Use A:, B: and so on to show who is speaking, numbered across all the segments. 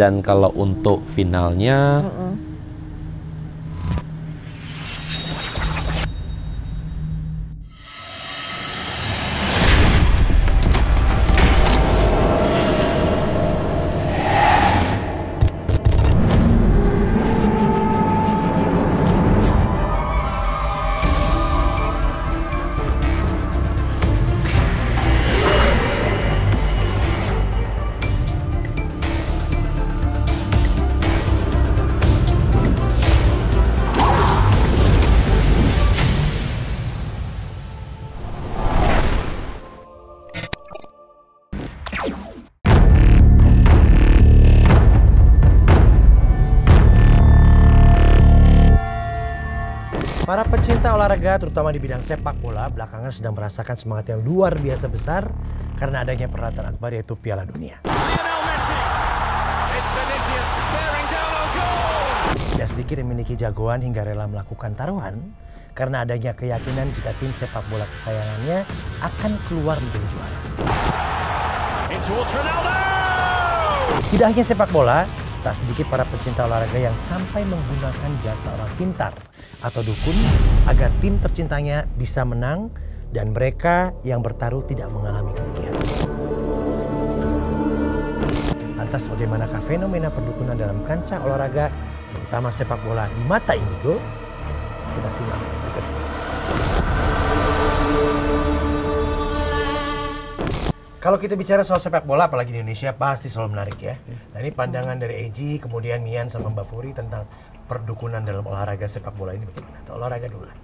A: Dan kalau untuk finalnya
B: para pecinta olahraga, terutama di bidang sepak bola, belakangan sedang merasakan semangat yang luar biasa besar karena adanya perhelatan akbar yaitu Piala Dunia. Tidak sedikit yang memiliki jagoan hingga rela melakukan taruhan karena adanya keyakinan jika tim sepak bola kesayangannya akan keluar menjadi juara. Tidak hanya sepak bola, tak sedikit para pecinta olahraga yang sampai menggunakan jasa orang pintar atau dukun agar tim tercintanya bisa menang dan mereka yang bertaruh tidak mengalami kerugian. Lantas bagaimanakah fenomena perdukunan dalam kancah olahraga, terutama sepak bola di mata Indigo? Kita simak berikut ini. Kalau kita bicara soal sepak bola, apalagi di Indonesia, pasti selalu menarik ya. Nah ini pandangan dari Eji, kemudian Mian sama Mbak Furi tentang perdukunan dalam olahraga sepak bola ini bagaimana? Atau olahraga dulu lah.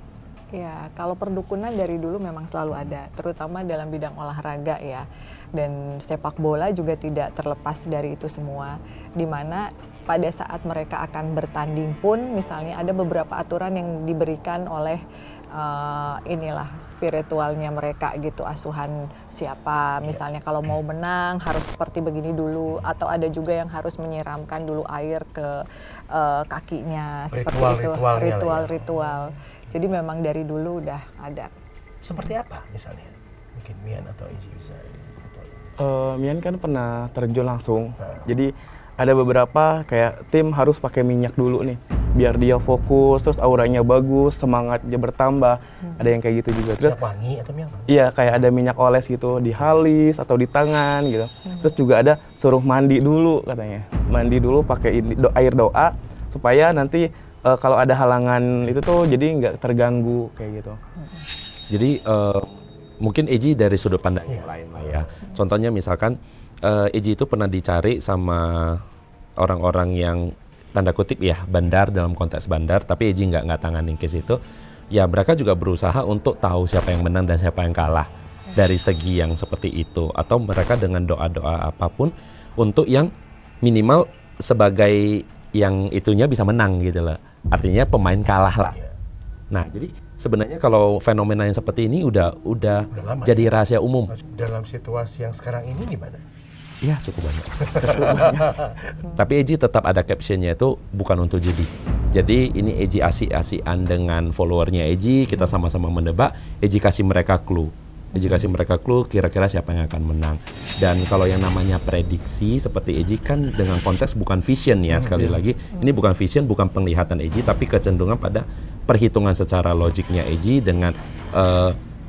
C: Ya, kalau perdukunan dari dulu memang selalu ada, terutama dalam bidang olahraga ya. Dan sepak bola juga tidak terlepas dari itu semua. Dimana pada saat mereka akan bertanding pun, misalnya ada beberapa aturan yang diberikan oleh inilah spiritualnya mereka gitu, asuhan siapa misalnya kalau mau menang harus seperti begini dulu, atau ada juga yang harus menyiramkan dulu air ke kakinya, seperti itu ritual. Jadi memang dari dulu udah ada.
B: Seperti apa misalnya? Mungkin Mian atau Eji bisa.
D: Mian kan pernah terjun langsung. Jadi ada beberapa kayak tim harus pakai minyak dulu nih, biar dia fokus, terus auranya bagus, semangatnya bertambah. Ada yang kayak gitu juga. Terus
B: minyak wangi atau minyak?
D: Iya, kayak ada minyak oles gitu, di halis atau di tangan gitu. Terus juga ada suruh mandi dulu katanya. Mandi dulu pakai air doa supaya nanti kalau ada halangan itu tuh jadi nggak terganggu kayak gitu.
A: Jadi mungkin Eji dari sudut pandang yang lain lah ya. Contohnya misalkan Eji itu pernah dicari sama orang-orang yang tanda kutip ya bandar, dalam konteks bandar, tapi Eji nggak tanganin case itu. Ya mereka juga berusaha untuk tahu siapa yang menang dan siapa yang kalah dari segi yang seperti itu, atau mereka dengan doa-doa apapun untuk yang minimal sebagai yang itunya bisa menang gitu lah. Artinya pemain kalah lah. Nah jadi sebenarnya kalau fenomena yang seperti ini udah jadi rahasia umum.
B: Dalam situasi yang sekarang ini gimana?
A: Iya cukup banyak. Tapi Eji tetap ada captionnya itu bukan untuk judi. Jadi ini Eji asik-asikan dengan followernya Eji, kita sama-sama mendebat. Eji kasih mereka clue. Eji kasih mereka clue kira-kira siapa yang akan menang. Dan kalau yang namanya prediksi seperti Eji kan dengan konteks bukan vision ya, sekali lagi. Ini bukan vision, bukan penglihatan Eji, tapi kecenderungan pada perhitungan secara logiknya Eji dengan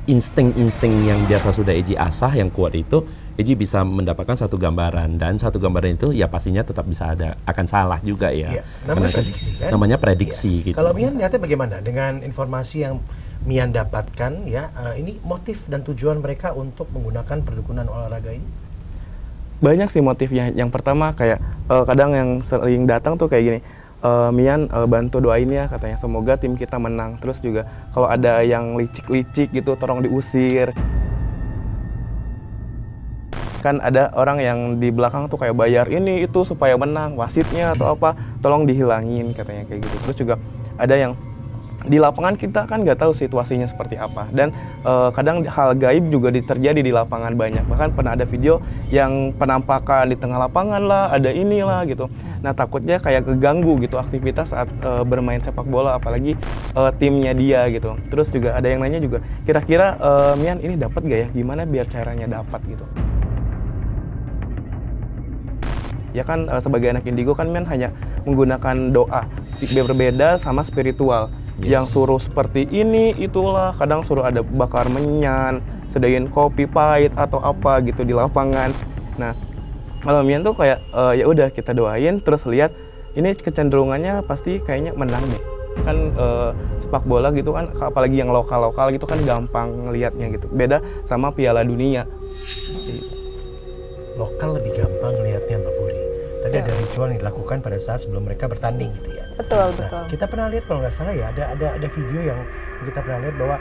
A: insting-insting yang biasa sudah Eji asah yang kuat itu. Eji bisa mendapatkan satu gambaran, dan satu gambaran itu ya pastinya tetap bisa akan salah juga ya.
B: Iya, namanya prediksi kan?
A: Namanya prediksi gitu.
B: Kalau Mian lihatnya bagaimana dengan informasi yang Mian dapatkan ya, ini motif dan tujuan mereka untuk menggunakan perdukunan olahraga ini?
D: Banyak sih motifnya. Yang pertama kayak kadang yang sering datang tuh kayak gini, Mian bantu doain ya katanya, semoga tim kita menang. Terus juga kalau ada yang licik-licik gitu tolong diusir. Kan ada orang yang di belakang tuh kayak bayar ini itu supaya menang, wasitnya atau apa, tolong dihilangin katanya kayak gitu. Terus juga ada yang di lapangan kita kan nggak tahu situasinya seperti apa, dan kadang hal gaib juga terjadi di lapangan banyak. Bahkan pernah ada video yang penampakan di tengah lapangan lah, ada inilah gitu. Nah takutnya kayak keganggu gitu aktivitas saat bermain sepak bola, apalagi timnya dia gitu. Terus juga ada yang nanya juga, kira-kira Mian ini dapat gak ya? Gimana biar caranya dapat gitu? Ya kan sebagai anak indigo kan men hanya menggunakan doa. Berbeda sama spiritual. Yang suruh seperti ini itulah, kadang suruh ada bakar menyan, sediain kopi pahit atau apa gitu di lapangan. Nah, kalau Mian tuh kayak ya udah kita doain terus lihat ini kecenderungannya pasti kayaknya menang deh. Kan sepak bola gitu kan, apalagi yang lokal-lokal gitu kan gampang ngelihatnya gitu. Beda sama Piala Dunia.
B: Lokal lebih gampang ngelihatnya Mbak Furi. Tadi ada ritual yang dilakukan pada saat sebelum mereka bertanding gitu ya.
C: Betul,
B: Nah,
C: betul.
B: kita pernah lihat kalau nggak salah ya ada video yang kita pernah lihat bahwa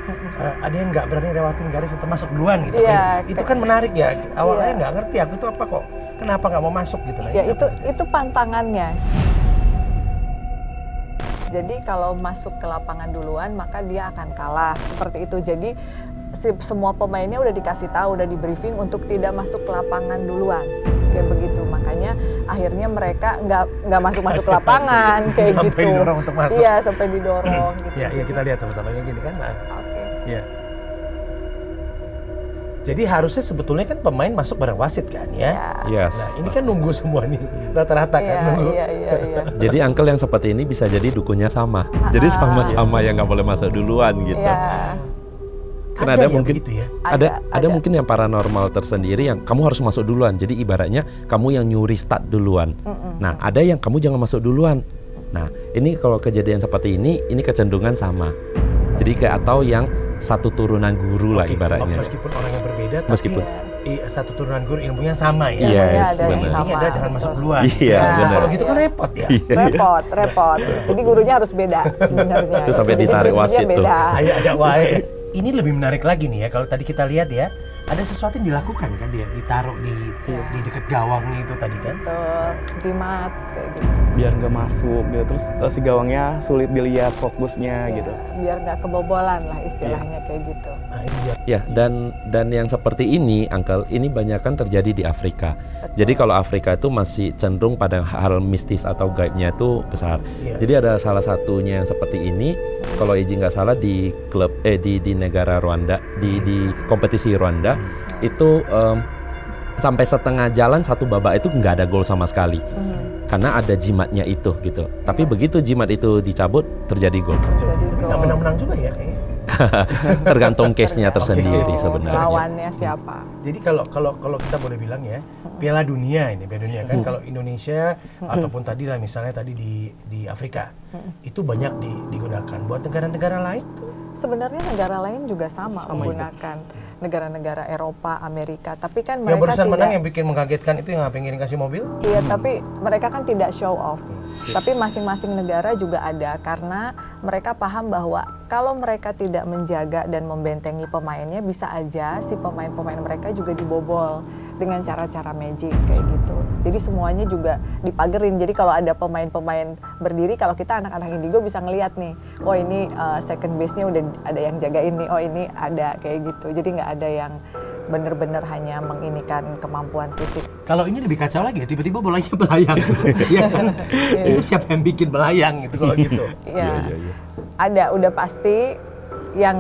B: ada yang nggak berani lewatin garis atau masuk duluan gitu.
C: Iya,
B: Itu kan menarik ya. Awalnya
C: iya.
B: nggak ngerti aku itu apa kok. Kenapa nggak mau masuk gitu? Nah,
C: Ya
B: ini
C: itu
B: apa gitu?
C: itu pantangannya. Jadi kalau masuk ke lapangan duluan maka dia akan kalah seperti itu. Jadi semua pemainnya udah dikasih tahu, udah di briefing untuk tidak masuk ke lapangan duluan kayak begitu. Makanya akhirnya mereka nggak masuk ke lapangan kayak
B: Sampai
C: gitu.
B: didorong untuk masuk.
C: Iya, sampai didorong gitu.
B: Ya, kita lihat sama-sama yang gini kan. Nah,
C: Oke.
B: ya. Jadi harusnya sebetulnya kan pemain masuk bareng wasit kan ya.
C: Ya.
A: Yes.
B: Nah, ini kan nunggu semua nih rata-rata kan
C: Iya,
B: nunggu.
C: iya.
A: Jadi uncle yang seperti ini bisa jadi dukunnya sama. Jadi sama-sama yang nggak boleh masuk duluan gitu.
C: Iya.
A: Kan ada
B: yang
A: mungkin
B: begitu ya.
A: ada mungkin yang paranormal tersendiri yang kamu harus masuk duluan. Jadi ibaratnya kamu yang nyuri start duluan. Nah, ada yang kamu jangan masuk duluan. Nah, ini kalau kejadian seperti ini kecenderungan sama. Jadi kayak atau yang satu turunan guru lah
B: Oke,
A: ibaratnya.
B: meskipun orang yang berbeda,
A: Meskipun.
B: tapi satu turunan guru ilmunya sama ya.
A: Yes,
C: ada yang
A: benar.
C: sama.
B: Ini ada jangan masuk
C: betul.
B: duluan.
A: Iya,
B: Nah,
A: benar.
B: kalau gitu kan repot ya.
C: Repot. Jadi gurunya harus beda sebenarnya.
A: Itu sampai
C: Jadi
A: ditarik
C: gurunya
A: wasit tuh.
C: beda.
B: Ada wae. Ini lebih menarik lagi nih ya. Kalau tadi kita lihat ya, ada sesuatu yang dilakukan kan dia ditaruh di dekat gawangnya itu tadi kan.
C: Betul, jimat kayak gitu.
D: Biar nggak masuk gitu, terus si gawangnya sulit dilihat fokusnya gitu.
C: Biar nggak kebobolan lah istilahnya kayak gitu.
B: Nah, itu dia.
A: Ya, dan yang seperti ini, Uncle, ini banyak kan terjadi di Afrika. Jadi kalau Afrika itu masih cenderung pada hal mistis atau gaibnya itu besar.
B: Iya.
A: Jadi ada salah satunya yang seperti ini, kalau Eji nggak salah di klub di negara Rwanda, di kompetisi Rwanda itu sampai setengah jalan satu babak itu nggak ada gol sama sekali. Karena ada jimatnya itu gitu. Tapi begitu jimat itu dicabut terjadi gol.
C: Jadi
B: Nggak menang-menang juga ya kayaknya.
A: Tergantung case-nya tersendiri
B: Oke.
A: sebenarnya.
C: lawannya siapa?
B: Jadi kalau kita boleh bilang ya, Piala Dunia kan kalau Indonesia ataupun tadi lah misalnya tadi di Afrika itu banyak digunakan buat negara-negara lain tuh.
C: Sebenarnya negara lain juga sama menggunakan negara-negara Eropa, Amerika. Tapi kan
B: Yang
C: mereka
B: barusan menang
C: tidak.
B: yang bikin mengkagetkan itu yang pengen kasih mobil.
C: Iya, tapi mereka kan tidak show off. Tapi masing-masing negara juga ada karena mereka paham bahwa kalau mereka tidak menjaga dan membentengi pemainnya, bisa aja si pemain-pemain mereka juga dibobol dengan cara-cara magic kayak gitu. Jadi semuanya juga dipagerin. Jadi kalau ada pemain-pemain berdiri, kalau kita anak-anak indigo bisa ngelihat nih, oh ini second base-nya udah ada yang jagain nih, oh ini ada kayak gitu. Jadi nggak ada yang benar-benar hanya menginikan kemampuan fisik.
B: Kalau ini lebih kacau lagi ya, tiba-tiba bolanya belayang. Iya kan? Itu siapa yang bikin belayang gitu kalau gitu.
C: Iya. Ada, udah pasti yang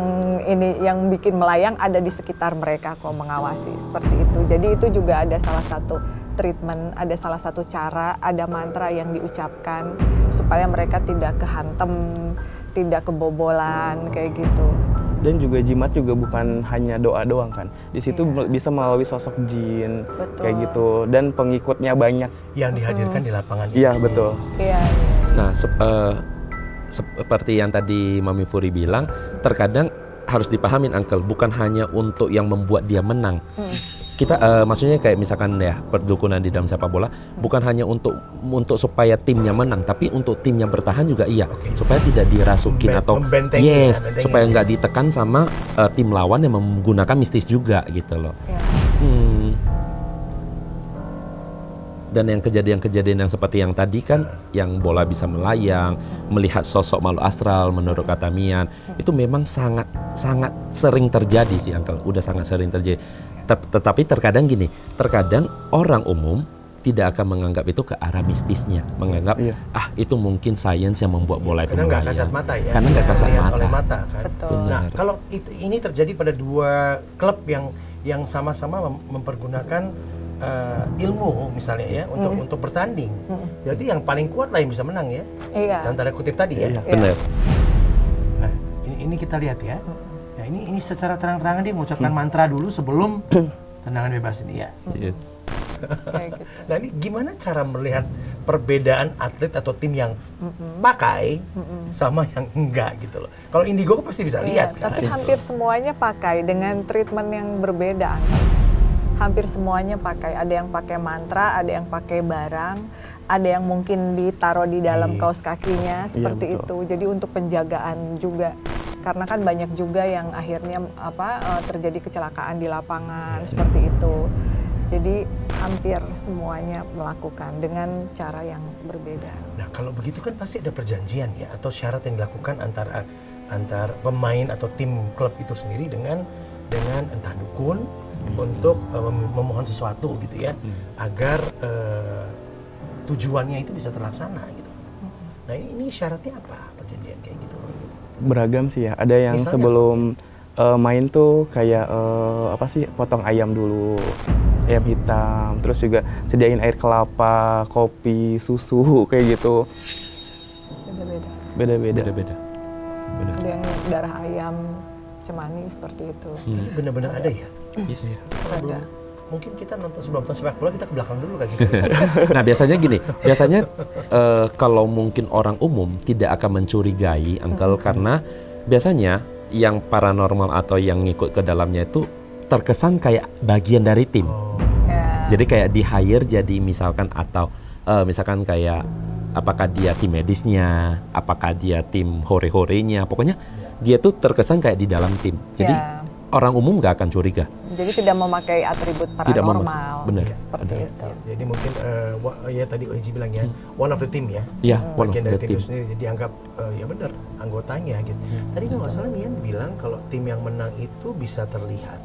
C: bikin melayang ada di sekitar mereka kok mengawasi seperti itu. Jadi itu juga ada salah satu treatment, ada salah satu cara, ada mantra yang diucapkan supaya mereka tidak kehantem, tidak kebobolan kayak gitu.
D: Dan juga jimat juga bukan hanya doa doang kan. Di situ bisa melalui sosok jin.
C: Betul.
D: Kayak gitu, dan pengikutnya banyak.
B: Yang dihadirkan di lapangan
D: Iya,
B: ini.
D: betul.
C: Iya.
A: Nah, seperti yang tadi Mami Furi bilang, terkadang harus dipahamin Uncle, bukan hanya untuk yang membuat dia menang. Kita maksudnya kayak misalkan ya perdukunan di dalam sepak bola bukan hanya untuk supaya timnya menang, tapi untuk timnya bertahan juga iya. Supaya tidak dirasukin atau
B: membentengi
A: supaya nggak ditekan sama tim lawan yang menggunakan mistis juga gitu loh.
C: Iya.
A: Dan yang kejadian-kejadian yang seperti yang tadi kan, yang bola bisa melayang, melihat sosok makhluk astral menurut kata Mian, itu memang sangat sering terjadi sih Uncle, udah sangat sering terjadi. Tetapi terkadang gini, terkadang orang umum tidak akan menganggap itu ke arah mistisnya, menganggap itu mungkin sains yang membuat bola itu
B: Karena nggak
A: melayang.
B: kasat mata ya.
A: Karena nggak kasat
B: Lihat
A: mata.
B: oleh mata kan.
C: Betul.
B: Nah,
A: Benar.
B: kalau ini terjadi pada dua klub yang sama-sama mempergunakan ilmu misalnya ya untuk bertanding. Jadi yang paling kuat lah yang bisa menang ya.
C: Iya.
B: Dan tanda kutip tadi ya.
A: Benar.
B: Nah, ini kita lihat ya. Nah, ini secara terang-terangan dia mengucapkan mantra dulu sebelum tendangan bebas ini ya.
A: Yes.
C: Kayak gitu.
B: Nah, ini gimana cara melihat perbedaan atlet atau tim yang pakai sama yang enggak gitu loh. Kalau indigo pasti bisa lihat kan.
C: Tapi hampir semuanya pakai dengan treatment yang berbeda. Hampir semuanya pakai. Ada yang pakai mantra, ada yang pakai barang, ada yang mungkin ditaruh di dalam kaos kakinya seperti itu. Jadi untuk penjagaan juga. Karena kan banyak juga yang akhirnya terjadi kecelakaan di lapangan seperti itu. Jadi hampir semuanya melakukan dengan cara yang berbeda.
B: Nah, kalau begitu kan pasti ada perjanjian ya atau syarat yang dilakukan antar pemain atau tim klub itu sendiri dengan entah dukun untuk memohon sesuatu gitu ya agar tujuannya itu bisa terlaksana gitu. Nah, ini syaratnya apa perjanjian kayak gitu?
D: Beragam sih ya. Ada yang
B: Misalnya
D: sebelum main tuh kayak potong ayam dulu, ayam hitam, terus juga sediain air kelapa, kopi, susu kayak gitu. Beda-beda.
C: Ada yang darah ayam cemani seperti itu.
B: Ini benar-benar ada ya?
A: Yes.
C: Ada.
B: Mungkin kita sebelum nonton sepak bola kita ke belakang dulu kan gitu.
A: Nah, biasanya gini, kalau mungkin orang umum tidak akan mencurigai, Uncle, karena biasanya yang paranormal atau yang ngikut ke dalamnya itu terkesan kayak bagian dari tim. Jadi kayak di hire jadi misalkan atau misalkan kayak apakah dia tim medisnya, apakah dia tim hore-horenya, pokoknya dia tuh terkesan kayak di dalam tim. Jadi orang umum nggak akan curiga.
C: Jadi tidak memakai atribut paranormal.
A: Benar.
C: Seperti itu.
B: Jadi mungkin ya tadi Oji bilang ya, one of the team ya.
A: Iya, one
B: bagian
A: of
B: dari
A: the
B: tim itu
A: team.
B: sendiri. Jadi anggap ya benar anggotanya gitu. Tadi kalau nggak salah Mian bilang kalau tim yang menang itu bisa terlihat.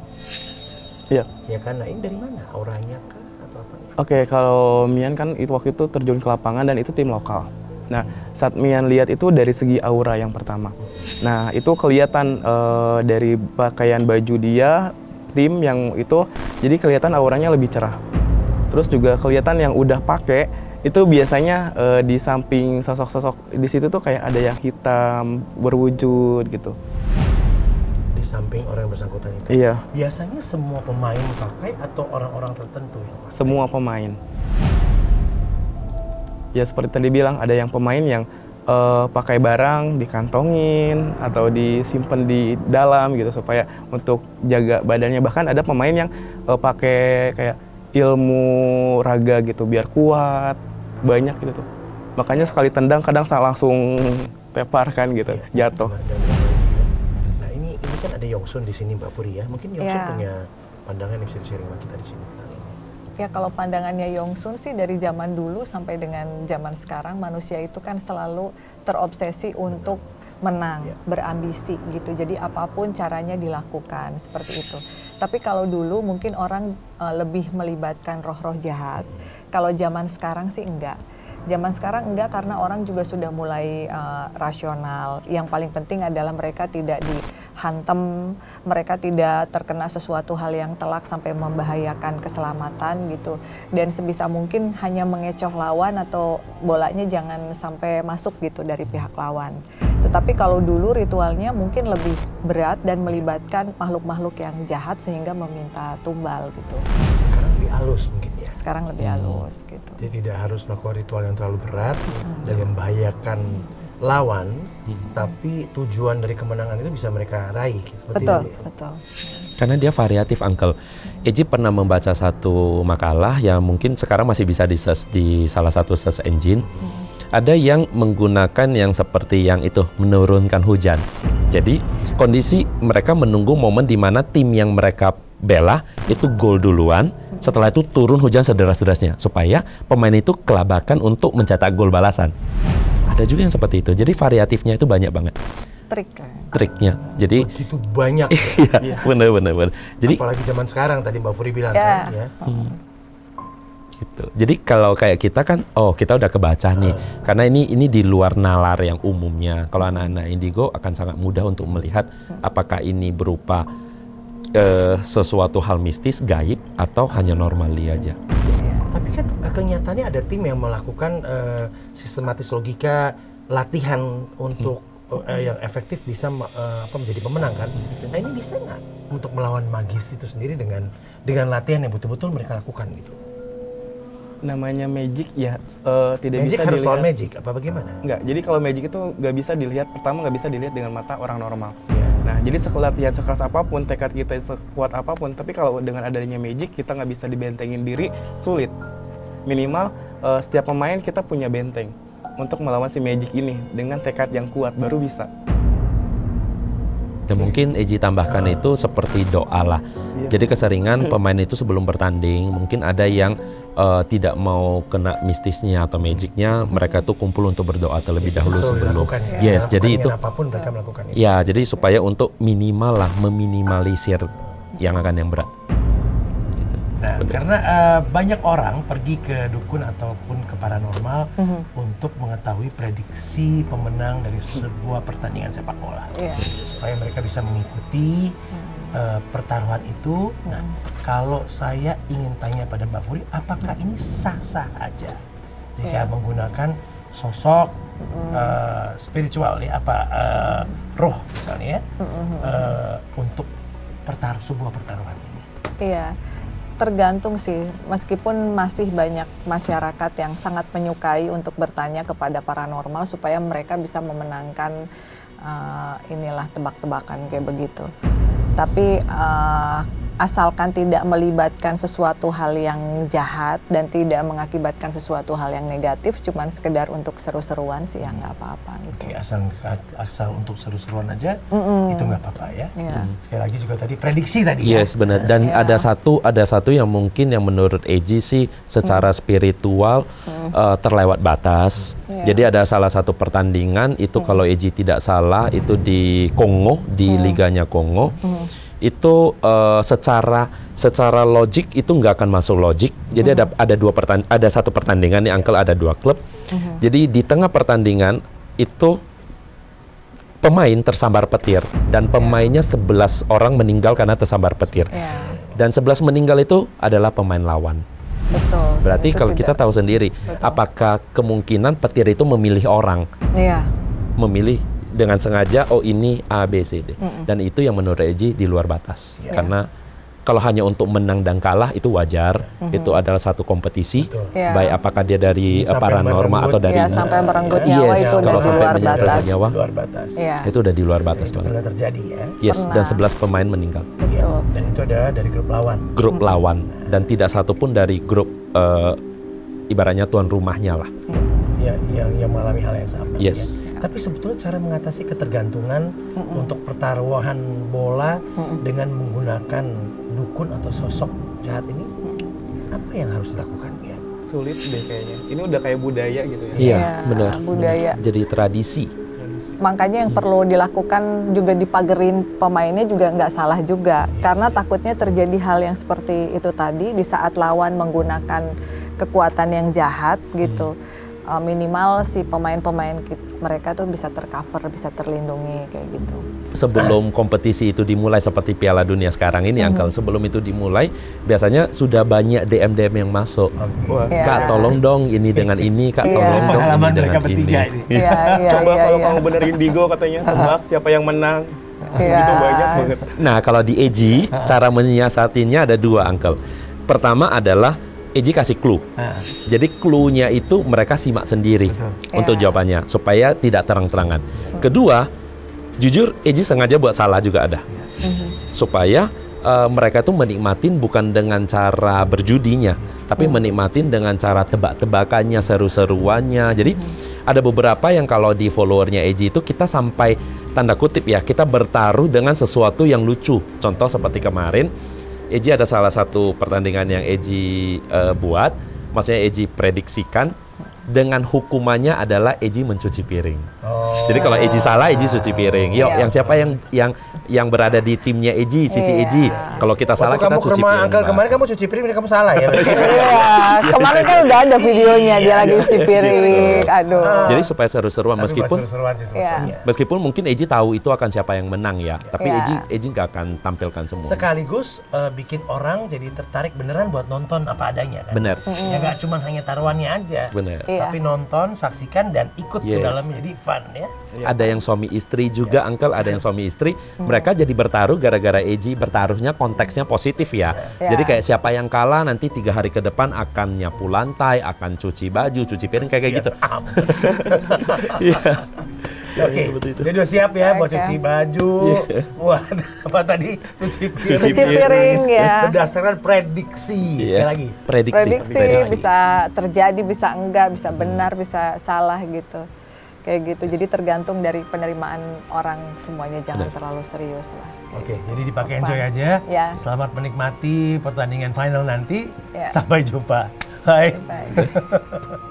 D: Iya.
B: Ya kan, nah ini dari mana? Auranya kah atau apa?
D: Oke, kalau Mian kan waktu itu terjun ke lapangan dan itu tim lokal. Nah, saat Mian lihat itu dari segi aura yang pertama. Nah, itu kelihatan dari pakaian baju dia, tim yang itu, jadi kelihatan auranya lebih cerah. Terus juga kelihatan yang udah pakai, itu biasanya di samping sosok-sosok di situ tuh kayak ada yang hitam, berwujud gitu.
B: Di samping orang yang bersangkutan itu?
D: Iya.
B: Biasanya semua pemain pakai atau orang-orang tertentu yang pakai?
D: Semua pemain. Ya seperti tadi bilang, ada yang pemain yang pakai barang dikantongin atau disimpan di dalam gitu supaya untuk jaga badannya. Bahkan ada pemain yang pakai kayak ilmu raga gitu biar kuat, banyak gitu tuh. Makanya sekali tendang kadang langsung tepar kan gitu, jatuh.
B: Nah ini kan ada Yongsun di sini Mbak Furi ya. Mungkin Yongsun punya pandangan yang bisa di-sharing sama kita di sini.
C: Ya kalau pandangannya Yongsun sih dari zaman dulu sampai dengan zaman sekarang manusia itu kan selalu terobsesi untuk menang, berambisi gitu. Jadi apapun caranya dilakukan seperti itu. Tapi kalau dulu mungkin orang lebih melibatkan roh-roh jahat. Kalau zaman sekarang sih enggak. Zaman sekarang enggak karena orang juga sudah mulai rasional. Yang paling penting adalah mereka tidak dihantam, mereka tidak terkena sesuatu hal yang telak sampai membahayakan keselamatan gitu. Dan sebisa mungkin hanya mengecoh lawan atau bolanya jangan sampai masuk gitu dari pihak lawan. Tetapi kalau dulu ritualnya mungkin lebih berat dan melibatkan makhluk-makhluk yang jahat sehingga meminta tumbal gitu.
B: Sekarang lebih halus mungkin ya?
C: Sekarang lebih halus gitu.
B: Jadi tidak harus melakukan ritual yang terlalu berat dan membahayakan lawan, tapi tujuan dari kemenangan itu bisa mereka raih seperti
C: Betul,
B: itu ya?
C: betul.
A: Karena dia variatif, Uncle. Eji pernah membaca satu makalah yang mungkin sekarang masih bisa di-search di salah satu search engine. Ada yang menggunakan yang seperti yang itu, menurunkan hujan. Jadi kondisi mereka menunggu momen di mana tim yang mereka bela itu gol duluan, setelah itu turun hujan sederas-derasnya supaya pemain itu kelabakan untuk mencetak gol balasan. Ada juga yang seperti itu. Jadi variatifnya itu banyak banget. Triknya. Jadi
B: begitu banyak.
A: Iya, benar. Jadi
B: apalagi zaman sekarang tadi Mbak Furi bilang kan ya.
A: Gitu. Jadi kalau kayak kita kan, kita udah kebaca nih, karena ini di luar nalar yang umumnya. Kalau anak-anak indigo akan sangat mudah untuk melihat apakah ini berupa sesuatu hal mistis, gaib, atau hanya normali aja.
B: Tapi kan kenyataannya ada tim yang melakukan sistematis logika latihan untuk yang efektif bisa menjadi pemenang kan. Nah ini bisa nggak untuk melawan magis itu sendiri dengan latihan yang betul-betul mereka lakukan gitu?
D: Namanya magic ya tidak
B: Magic
D: bisa
B: harus
D: dilihat.
B: lawan magic apa bagaimana?
D: Enggak, jadi kalau magic itu nggak bisa dilihat, pertama nggak bisa dilihat dengan mata orang normal.
B: Iya.
D: Nah, jadi latihan sekeras apapun, tekad kita sekuat apapun, tapi kalau dengan adanya magic kita nggak bisa dibentengin diri, sulit. Minimal setiap pemain kita punya benteng untuk melawan si magic ini dengan tekad yang kuat baru bisa.
A: Dan mungkin Eji tambahkan itu seperti doa lah.
D: Iya.
A: Jadi keseringan pemain itu sebelum bertanding mungkin ada yang tidak mau kena mistisnya atau magicnya, mereka tuh kumpul untuk berdoa terlebih dahulu sebelum. Yes, jadi itu.
B: Apapun mereka melakukan itu.
A: Ya, jadi supaya untuk minimal lah, meminimalisir yang berat. Gitu.
B: Nah, karena banyak orang pergi ke dukun ataupun ke paranormal untuk mengetahui prediksi pemenang dari sebuah pertandingan sepak bola. Supaya mereka bisa mengikuti pertaruhan itu. Nah, kalau saya ingin tanya pada Mbak Furi, apakah ini sah-sah aja jika menggunakan sosok spiritual ya, roh misalnya ya, untuk sebuah pertaruhan ini?
C: Iya, tergantung sih. Meskipun masih banyak masyarakat yang sangat menyukai untuk bertanya kepada paranormal supaya mereka bisa memenangkan inilah tebak-tebakan kayak begitu. Tapi asalkan tidak melibatkan sesuatu hal yang jahat dan tidak mengakibatkan sesuatu hal yang negatif, cuman sekedar untuk seru-seruan sih ya nggak apa-apa. Gitu.
B: Oke, asal untuk seru-seruan aja itu nggak apa-apa ya. Sekali lagi juga tadi prediksi tadi.
A: Yes, benar. Dan ada satu yang mungkin yang menurut Eji sih secara spiritual terlewat batas. Jadi ada salah satu pertandingan itu kalau Eji tidak salah itu di Kongo, di liganya Kongo. Itu secara logik itu nggak akan masuk logik. Jadi ada satu pertandingan nih, Uncle, ada 2 klub. Jadi di tengah pertandingan itu pemain tersambar petir dan pemainnya 11 orang meninggal karena tersambar petir. Dan 11 meninggal itu adalah pemain lawan.
C: Betul.
A: Berarti kalau kita tahu sendiri, apakah kemungkinan petir itu memilih orang? Memilih dengan sengaja, oh ini A, B, C, D. Dan itu yang menurut Eji di luar batas. Karena kalau hanya untuk menang dan kalah itu wajar. Itu adalah satu kompetisi. Baik apakah dia dari paranormal atau dari...
C: sampai merenggut nyawa itu udah di luar batas.
B: Luar batas.
A: Itu udah di luar batas banget.
B: Pernah terjadi ya.
A: Yes, dan 11 pemain meninggal.
B: Dan itu ada dari grup lawan.
A: Grup lawan. Dan tidak satu pun dari grup ibaratnya tuan rumahnya lah.
B: Yang mengalami hal yang sama.
A: Yes.
B: Ya. Tapi sebetulnya cara mengatasi ketergantungan untuk pertaruhan bola dengan menggunakan dukun atau sosok jahat ini, apa yang harus dilakukan ya?
D: Sulit deh kayaknya. Ini udah kayak budaya gitu ya.
A: Iya, benar.
C: Budaya.
A: Jadi tradisi.
C: Makanya yang perlu dilakukan juga dipagerin pemainnya juga nggak salah juga. Karena takutnya terjadi hal yang seperti itu tadi di saat lawan menggunakan kekuatan yang jahat gitu. Minimal si pemain-pemain mereka tuh bisa tercover, bisa terlindungi kayak gitu.
A: Sebelum kompetisi itu dimulai seperti Piala Dunia sekarang ini, Uncle, sebelum itu dimulai biasanya sudah banyak DM yang masuk. Kak, tolong dong ini dengan ini, Kak, tolong dong ini dengan ini.
D: Coba kalau kamu benerin Bigo katanya sebab siapa yang menang. Itu banyak banget.
A: Nah, kalau di Eji cara menyiasatinya ada 2, Uncle. Pertama adalah Eji kasih clue. Jadi clue-nya itu mereka simak sendiri untuk jawabannya supaya tidak terang-terangan. Kedua, jujur Eji sengaja buat salah juga ada. Supaya mereka tuh menikmatin bukan dengan cara berjudinya, tapi menikmatin dengan cara tebak-tebakannya, seru-seruannya. Jadi ada beberapa yang kalau di followernya Eji itu kita sampai tanda kutip ya, kita bertaruh dengan sesuatu yang lucu. Contoh seperti kemarin Eji ada salah satu pertandingan yang Eji buat, maksudnya Eji prediksikan dengan hukumannya adalah Eji mencuci piring. Jadi kalau Eji salah, Eji cuci piring. Yuk, yang siapa yang berada di timnya Eji, sisi Eji, Kalau kita salah,
B: Waktu
A: kita
B: kamu ke
A: cuci
B: rumah
A: piring.
B: Uncle
A: Mbak.
B: kemarin kamu cuci piring, kamu salah ya?
C: Iya, kemarin kan udah ada videonya dia lagi cuci piring. Aduh.
A: Jadi supaya seru-seruan,
B: Tapi
A: meskipun
B: seru-seruan sih sebetulnya.
A: meskipun mungkin Eji tahu itu akan siapa yang menang ya, tapi
C: Iya.
A: Eji nggak akan tampilkan semua.
B: Sekaligus bikin orang jadi tertarik beneran buat nonton apa adanya kan?
A: Bener.
B: Ya nggak cuma hanya taruhannya aja.
A: Bener.
C: Iya.
B: Tapi nonton, saksikan dan ikut ke
A: Yes.
B: dalamnya, jadi fun ya.
A: Ada yang suami istri juga, Uncle. Ada yang suami istri. Mereka jadi bertaruh gara-gara Eji. Bertaruhnya konteksnya positif ya.
C: Ya.
A: Jadi kayak siapa yang kalah nanti 3 hari ke depan akan nyapu lantai, akan cuci baju, cuci piring kayak gitu. Iya.
B: Oke, jadi udah siap ya buat cuci baju, buat apa tadi, cuci piring.
C: Cuci piring ya.
B: Berdasarkan prediksi, sekali lagi.
C: Prediksi bisa terjadi, bisa enggak, bisa benar, bisa salah gitu. Kayak gitu. Jadi tergantung dari penerimaan orang semuanya, jangan terlalu serius lah.
B: Oke, jadi dipakai enjoy aja.
C: Ya.
B: Selamat menikmati pertandingan final nanti.
C: Ya.
B: Sampai jumpa. Bye.
C: Bye.